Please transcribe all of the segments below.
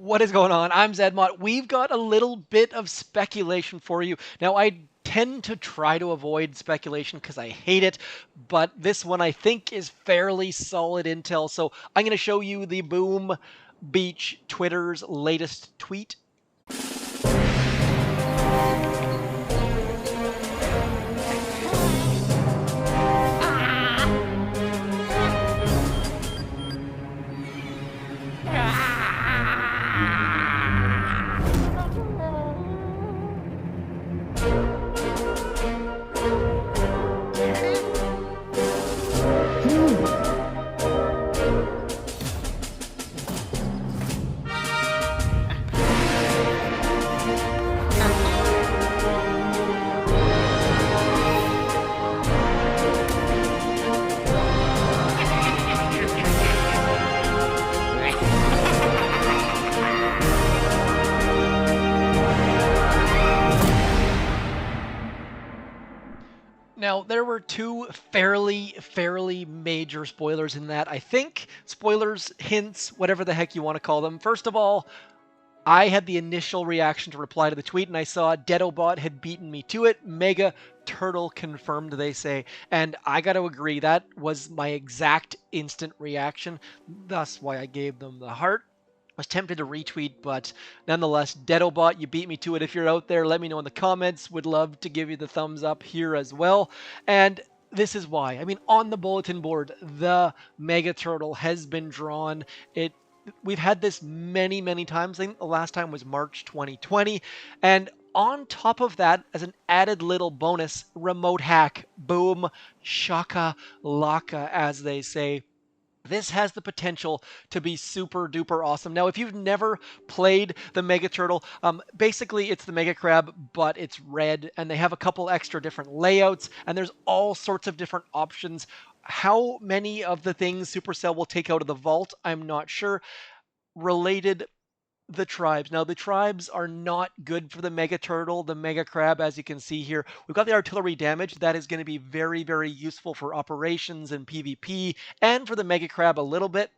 What is going on? I'm zmoT. We've got a little bit of speculation for you. Now, I tend to try to avoid speculation because I hate it, but this one I think is fairly solid intel. So I'm going to show you the Boom Beach Twitter's latest tweet. Now, there were two fairly major spoilers in that. I think spoilers, hints, whatever the heck you want to call them. First of all, I had the initial reaction to reply to the tweet, and I saw Dedobot had beaten me to it. Mega Turtle confirmed, they say. And I got to agree, that was my exact instant reaction. Thus why I gave them the heart. I was tempted to retweet, but nonetheless, Dedobot, you beat me to it. If you're out there, let me know in the comments. Would love to give you the thumbs up here as well. And this is why. I mean, on the bulletin board, the Mega Turtle has been drawn. We've had this many times. I think the last time was March 2020. And on top of that, as an added little bonus, remote hack. Boom, shaka laka, as they say. This has the potential to be super duper awesome. Now, if you've never played the Mega Turtle, basically it's the Mega Crab, but it's red, and they have a couple extra different layouts, and there's all sorts of different options. How many of the things Supercell will take out of the vault, I'm not sure. Related, the tribes. Now, the tribes are not good for the Mega Turtle, the Mega Crab, as you can see here. We've got the artillery damage. That is going to be very useful for operations and PvP, and for the Mega Crab a little bit.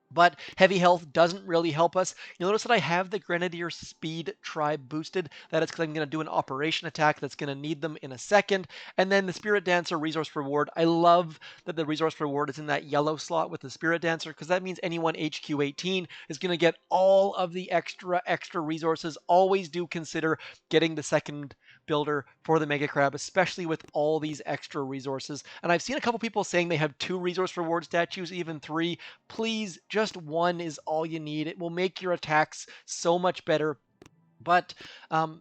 But heavy health doesn't really help us. You'll notice that I have the Grenadier Speed Tribe boosted. That is because I'm going to do an operation attack that's going to need them in a second. And then the Spirit Dancer resource reward. I love that the resource reward is in that yellow slot with the Spirit Dancer, because that means anyone HQ 18 is going to get all of the extra resources. Always do consider getting the second builder for the Mega Crab, especially with all these extra resources. And I've seen a couple people saying they have 2 resource reward statues, even 3. Please, just 1 is all you need. It will make your attacks so much better. But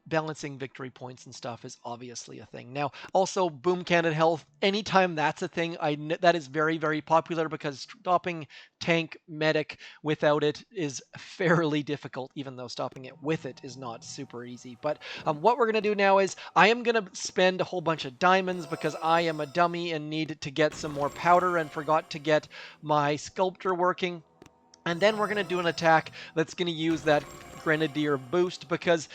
balancing victory points and stuff is obviously a thing. Now, also, Boom Cannon Health, anytime that's a thing, that is very popular, because stopping tank medic without it is fairly difficult, even though stopping it with it is not super easy. But what we're going to do now is I am going to spend a whole bunch of diamonds, because I am a dummy and need to get some more powder and forgot to get my sculptor working. And then we're going to do an attack that's going to use that Grenadier boost, because,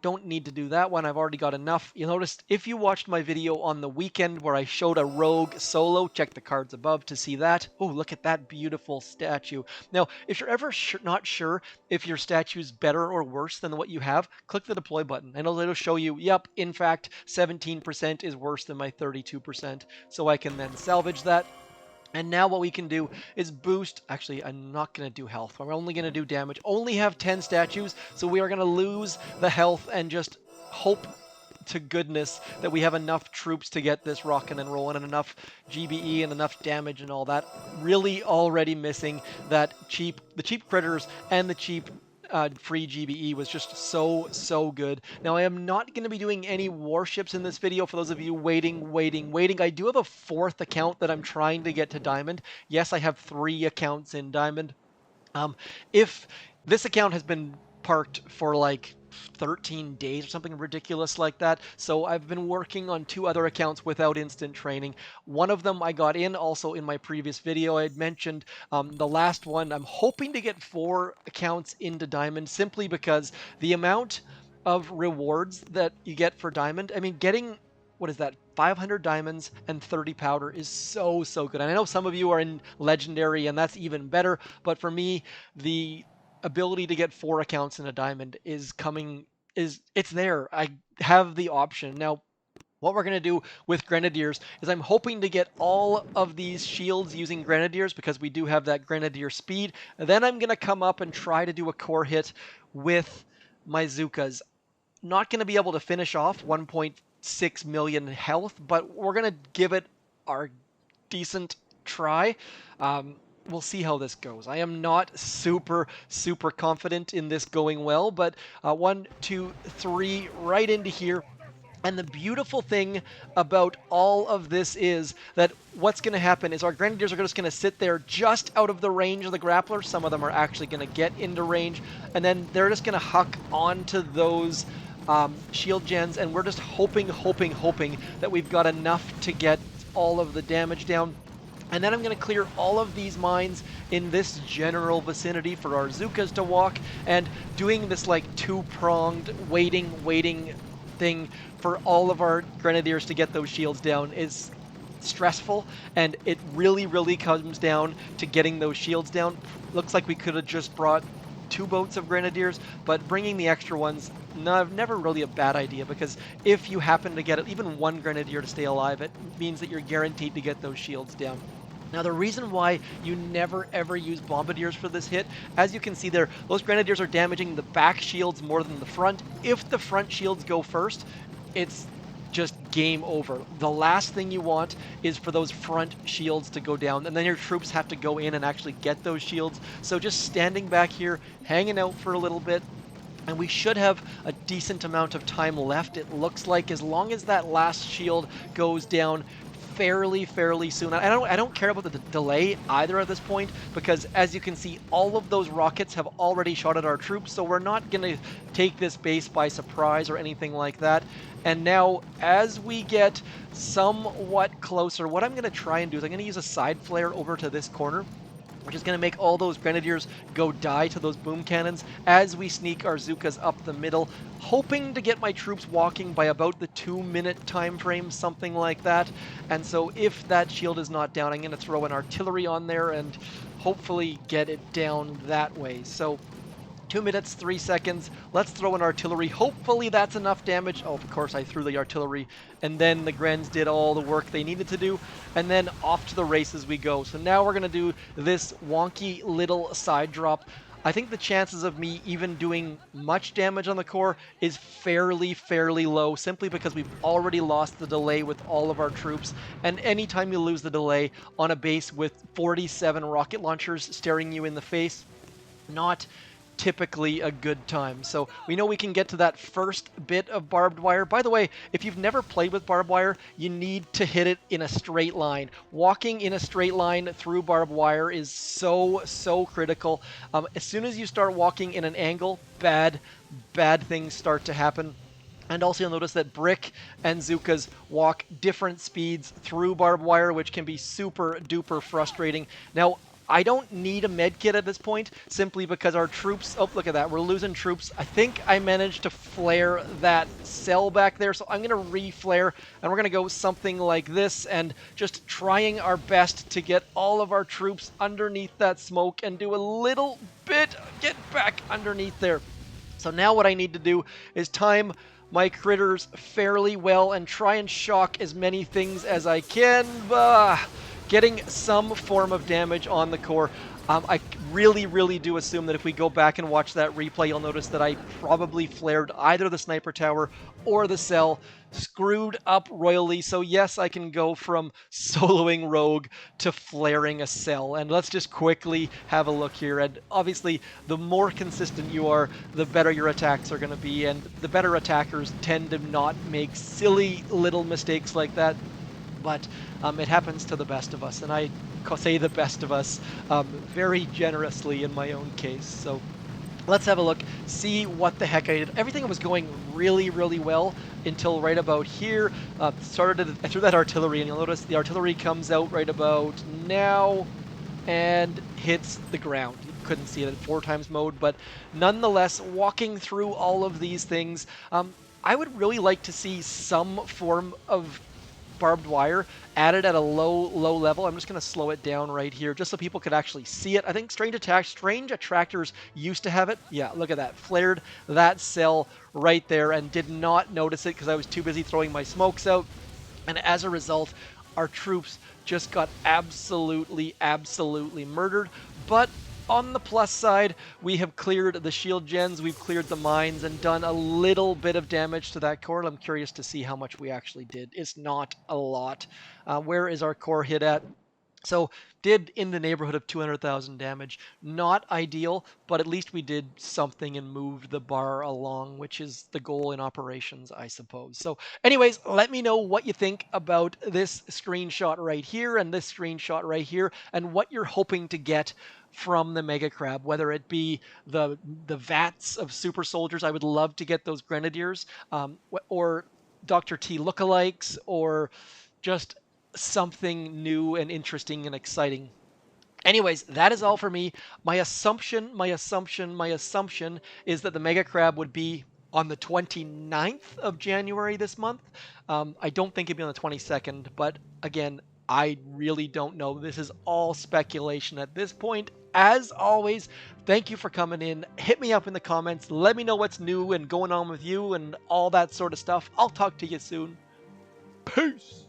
don't need to do that one. I've already got enough. You'll notice, if you watched my video on the weekend where I showed a rogue solo, check the cards above to see that. Oh, look at that beautiful statue. Now, if you're ever not sure if your statue's better or worse than what you have, click the deploy button, and it'll show you, yep, in fact, 17% is worse than my 32%. So I can then salvage that. And now what we can do is boost. Actually, I'm not going to do health. I'm only going to do damage. Only have 10 statues, so we are going to lose the health and just hope to goodness that we have enough troops to get this rocking and rolling, and enough GBE and enough damage and all that. Really already missing that the cheap critters and the cheap free GBE was just so good. Now, I am not going to be doing any warships in this video, for those of you waiting. I do have a 4th account that I'm trying to get to Diamond. Yes, I have 3 accounts in Diamond. If this account has been parked for like 13 days or something ridiculous like that. So I've been working on 2 other accounts without instant training. One of them I got in also in my previous video. I had mentioned the last one. I'm hoping to get 4 accounts into Diamond, simply because the amount of rewards that you get for Diamond, I mean, getting, what is that, 500 diamonds and 30 powder is so good. And I know some of you are in Legendary, and that's even better, but for me, the ability to get 4 accounts in a diamond is it's there. I have the option. Now, what we're going to do with Grenadiers is I'm hoping to get all of these shields using Grenadiers because we do have that Grenadier speed. Then I'm going to come up and try to do a core hit with my Zookas. Not going to be able to finish off 1.6 million health, but we're going to give it our decent try. We'll see how this goes. I am not super confident in this going well, but 1, 2, 3, right into here. And the beautiful thing about all of this is that what's going to happen is our Grenadiers are just going to sit there just out of the range of the grappler. Some of them are actually going to get into range, and then they're just going to huck onto those shield gens, and we're just hoping that we've got enough to get all of the damage down. And then I'm going to clear all of these mines in this general vicinity for our Zookas to walk, and doing this like two-pronged waiting thing for all of our Grenadiers to get those shields down is stressful, and it really comes down to getting those shields down. Looks like we could have just brought 2 boats of Grenadiers, but bringing the extra ones, never really a bad idea, because if you happen to get even 1 Grenadier to stay alive, it means that you're guaranteed to get those shields down. Now, the reason why you never ever use Bombardiers for this hit, as you can see there, those Grenadiers are damaging the back shields more than the front. If the front shields go first, it's just game over. The last thing you want is for those front shields to go down, and then your troops have to go in and actually get those shields. So just standing back here, hanging out for a little bit, and we should have a decent amount of time left, it looks like, as long as that last shield goes down fairly soon. I don't care about the delay either at this point, because as you can see, all of those rockets have already shot at our troops, so we're not going to take this base by surprise or anything like that. And now, as we get somewhat closer, what I'm going to try and do is I'm going to use a side flare over to this corner, which is going to make all those Grenadiers go die to those boom cannons as we sneak our Zookas up the middle, hoping to get my troops walking by about the 2-minute time frame, something like that. And so if that shield is not down, I'm going to throw an artillery on there and hopefully get it down that way. So 2 minutes, 3 seconds. Let's throw an artillery. Hopefully that's enough damage. Oh, of course, I threw the artillery, and then the Grens did all the work they needed to do, and then off to the races we go. So now we're going to do this wonky little side drop. I think the chances of me even doing much damage on the core is fairly low, simply because we've already lost the delay with all of our troops, and anytime you lose the delay on a base with 47 rocket launchers staring you in the face, not typically a good time. So we know we can get to that first bit of barbed wire. By the way, if you've never played with barbed wire, you need to hit it in a straight line. Walking in a straight line through barbed wire is so critical. As soon as you start walking in an angle, bad things start to happen. And also you'll notice that Brick and Zookas walk different speeds through barbed wire, which can be super duper frustrating. Now, I don't need a med kit at this point, simply because our troops... Oh, look at that. We're losing troops. I think I managed to flare that cell back there, so I'm going to re-flare, and we're going to go something like this, and just trying our best to get all of our troops underneath that smoke and do a little bit... Get back underneath there. So now what I need to do is time my critters fairly well and try and shock as many things as I can. Getting some form of damage on the core. I really do assume that if we go back and watch that replay, you'll notice that I probably flared either the sniper tower or the cell. Screwed up royally, so yes, I can go from soloing rogue to flaring a cell. And let's just quickly have a look here. And obviously, the more consistent you are, the better your attacks are going to be, and the better attackers tend to not make silly little mistakes like that. But it happens to the best of us, and I say the best of us very generously in my own case. So let's have a look, see what the heck I did. Everything was going really well until right about here. I threw that artillery, and you'll notice the artillery comes out right about now and hits the ground. You couldn't see it at 4 times mode, but nonetheless, walking through all of these things, I would really like to see some form of barbed wire added at a low level. I'm just going to slow it down right here just so people could actually see it. I think strange attractors used to have it. Yeah, look at that. Flared that cell right there and did not notice it because I was too busy throwing my smokes out. And as a result, our troops just got absolutely murdered. But on the plus side, we have cleared the shield gens, we've cleared the mines, and done a little bit of damage to that core. I'm curious to see how much we actually did. It's not a lot. Where is our core hit at? So did in the neighborhood of 200,000 damage. Not ideal, but at least we did something and moved the bar along, which is the goal in operations, I suppose. So anyways, let me know what you think about this screenshot right here and this screenshot right here and what you're hoping to get from the Mega Crab, whether it be the vats of super soldiers. I would love to get those grenadiers, or Dr. T lookalikes, or just something new and interesting and exciting. Anyways, that is all for me. My assumption is that the Mega Crab would be on the 29th of January this month. I don't think it'd be on the 22nd, but again, I really don't know. This is all speculation at this point. As always, thank you for coming in. Hit me up in the comments. Let me know what's new and going on with you and all that sort of stuff. I'll talk to you soon. Peace.